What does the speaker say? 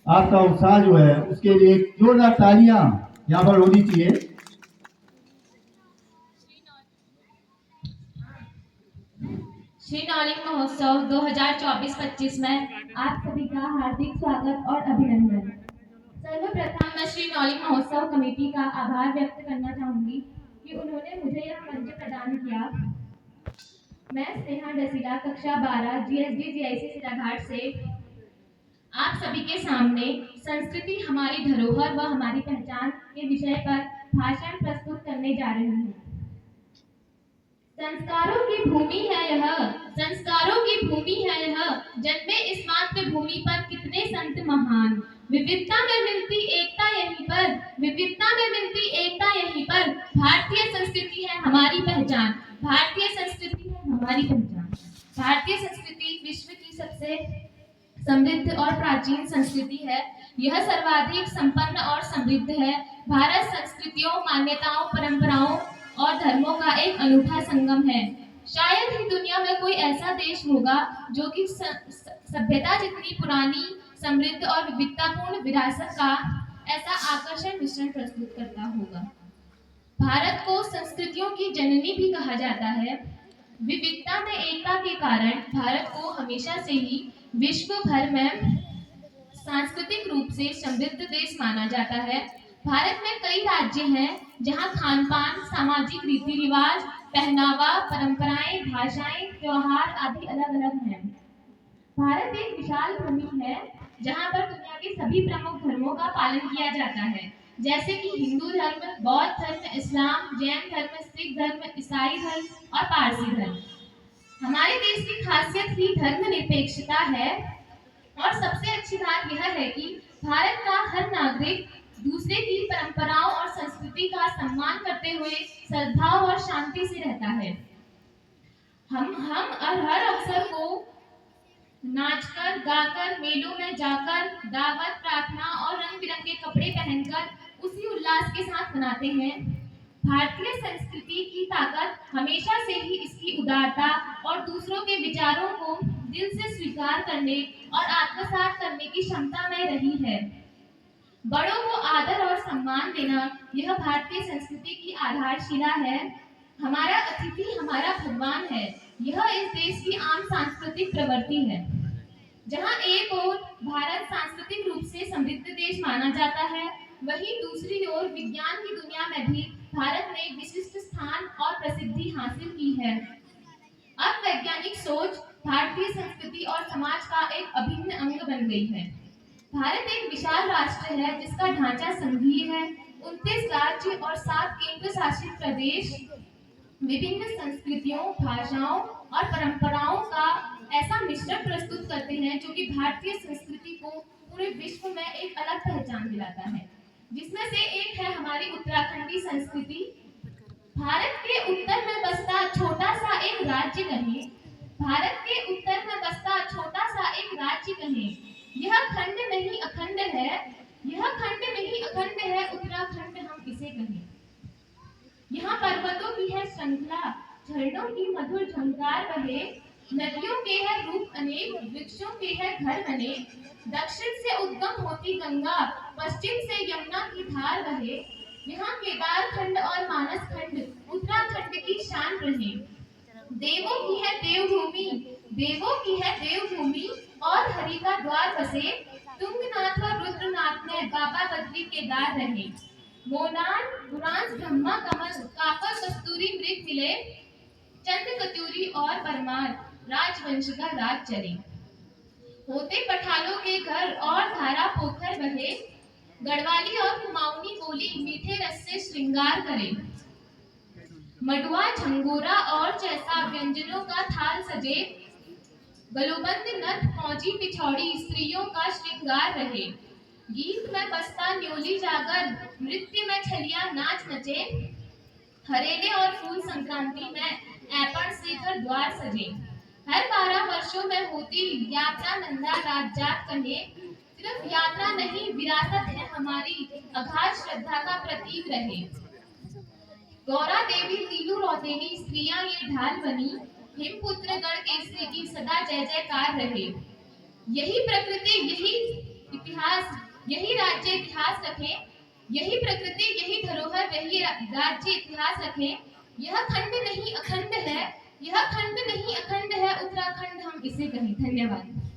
आपका उत्साह जो है उसके लिए जोरदार तालियां यहाँ पर होनी चाहिए। श्री नौलिंग महोत्सव 2024-25 में आप सभी का हार्दिक स्वागत और अभिनंदन। सर्वप्रथम मैं श्री नौलिंग महोत्सव कमेटी का आभार व्यक्त करना चाहूंगी कि उन्होंने मुझे यह मंच प्रदान किया। मैं स्नेहा डसीला कक्षा 12 GSD GIC सिराघाट से आप सभी के सामने संस्कृति हमारी धरोहर व हमारी पहचान के विषय पर भाषण प्रस्तुत करने जा रही हूँ। संस्कारों की भूमि है यह, संस्कारों की भूमि है यह, जन्मे इस मातृभूमि पर कितने संत महान। विविधता में मिलती एकता यहीं पर, विविधता में मिलती एकता यहीं पर। भारतीय संस्कृति है हमारी पहचान, भारतीय संस्कृति है हमारी पहचान। भारतीय संस्कृति विश्व की सबसे समृद्ध और प्राचीन संस्कृति है। यह सर्वाधिक संपन्न और समृद्ध है। भारत संस्कृतियों, मान्यताओं, परंपराओं और धर्मों का एक अनूठा संगम है। शायद ही दुनिया में कोई ऐसा देश होगा जो कि सभ्यता जितनी पुरानी, समृद्ध और विविधतापूर्ण विरासत का ऐसा आकर्षण मिश्रण प्रस्तुत करता होगा। भारत को संस्कृतियों की जननी भी कहा जाता है। विविधता में एकता के कारण भारत को हमेशा से ही विश्व भर में सांस्कृतिक रूप से समृद्ध देश माना जाता है। भारत में कई राज्य हैं जहां खान पान, सामाजिक रीति रिवाज, पहनावा, परंपराएं, भाषाएं, त्योहार आदि अलग अलग हैं। भारत एक विशाल भूमि है जहां पर दुनिया के सभी प्रमुख धर्मों का पालन किया जाता है, जैसे कि हिंदू धर्म, बौद्ध धर्म, इस्लाम, जैन धर्म, सिख धर्म, ईसाई धर्म और पारसी धर्म। हमारे देश की खासियत ही धर्मनिरपेक्षता है और सबसे अच्छी बात यह है कि भारत का हर नागरिक दूसरे की परंपराओं और संस्कृति का सम्मान करते हुए सद्भाव और शांति से रहता है। हम हर अवसर को नाचकर, गाकर, मेलों में जाकर, दावत, प्रार्थना और रंग बिरंगे कपड़े पहनकर उसी उल्लास के साथ मनाते हैं। भारतीय संस्कृति की ताकत हमेशा से ही इसकी उदारता और दूसरों के विचारों को दिल से स्वीकार करने और आत्मसात करने की क्षमता में रही है। बड़ों को आदर और सम्मान देना यह भारतीय संस्कृति की आधारशिला है। हमारा अतिथि हमारा भगवान है, यह इस देश की आम सांस्कृतिक प्रवृत्ति है। जहां एक ओर भारत सांस्कृतिक रूप से समृद्ध देश माना जाता है, वहीं दूसरी ओर विज्ञान की दुनिया में भी भारत ने एक विशिष्ट स्थान और प्रसिद्धि हासिल की है। अब वैज्ञानिक सोच भारतीय संस्कृति और समाज का एक अभिन्न अंग बन गई है। भारत एक विशाल राष्ट्र है जिसका ढांचा संघीय है। 29 राज्य और 7 केंद्र शासित प्रदेश विभिन्न संस्कृतियों, भाषाओं और परंपराओं का ऐसा मिश्रण प्रस्तुत करते हैं जो कि भारतीय संस्कृति को पूरे विश्व में एक अलग पहचान दिलाता है, जिसमें से एक है हमारी उत्तराखंडी संस्कृति। भारत के उत्तर में बसता छोटा सा एक राज्य कहें, भारत के उत्तर में बसता छोटा सा एक राज्य कहें, यह खंड नहीं अखंड है, यह खंड नहीं अखंड है, उत्तराखंड हम इसे कहें। यहाँ पर्वतों की है श्रृंखला, झरनों की मधुर झंकार बहे, नदियों के है रूप अनेक, वृक्षों के है घर बने। दक्षिण से उद्गम होती गंगा, पश्चिम से यमुना की धार बहे। यहाँ केदार खंड और मानस खंड उत्तराखंड की शान रहे। देवों की है देवभूमि, देवों की है देवभूमि और हरि का द्वार बसे। तुंगनाथ और रुद्रनाथ में बाबा बद्री केदार रहे। मोनाल, बुरांस, ब्रह्मा कमल, काका कस्तूरी मृग मिले, चंद कतूरी और परमार, राजवंश का राज चले। होते पठालों के घर और धारा पोखर बहे, गढ़वाली और कुमाऊनी बोली मीठे रस से श्रृंगार करे। मडुआ, झंगोरा और चैसा व्यंजनों का थाल सजे, गलोबंद नथ फौजी पिछौड़ी स्त्रियों का श्रृंगार रहे। गीत में बसता न्योली जागर, नृत्य में छलिया नाच नचे, हरेले और फूल संक्रांति में ऐपण से घर द्वार सजे। हर 12 वर्षों में होती यात्रा नंदा राजजात कहे, सिर्फ यात्रा नहीं विरासत है हमारी, अगाध श्रद्धा का प्रतीक रहे। गौरा देवी तीलू रौतेली स्त्रियां ये ढाल बनी, हिमपुत्र गण केसरी की सदा जय जयकार रहे। यही प्रकृति, यही इतिहास सके, यही प्रकृति, यही धरोहर, यही राज्य इतिहास रखे। यह खंड नहीं अखंड है, यह खंड नहीं अखंड है उत्तराखंड, हम इसे कहें। धन्यवाद।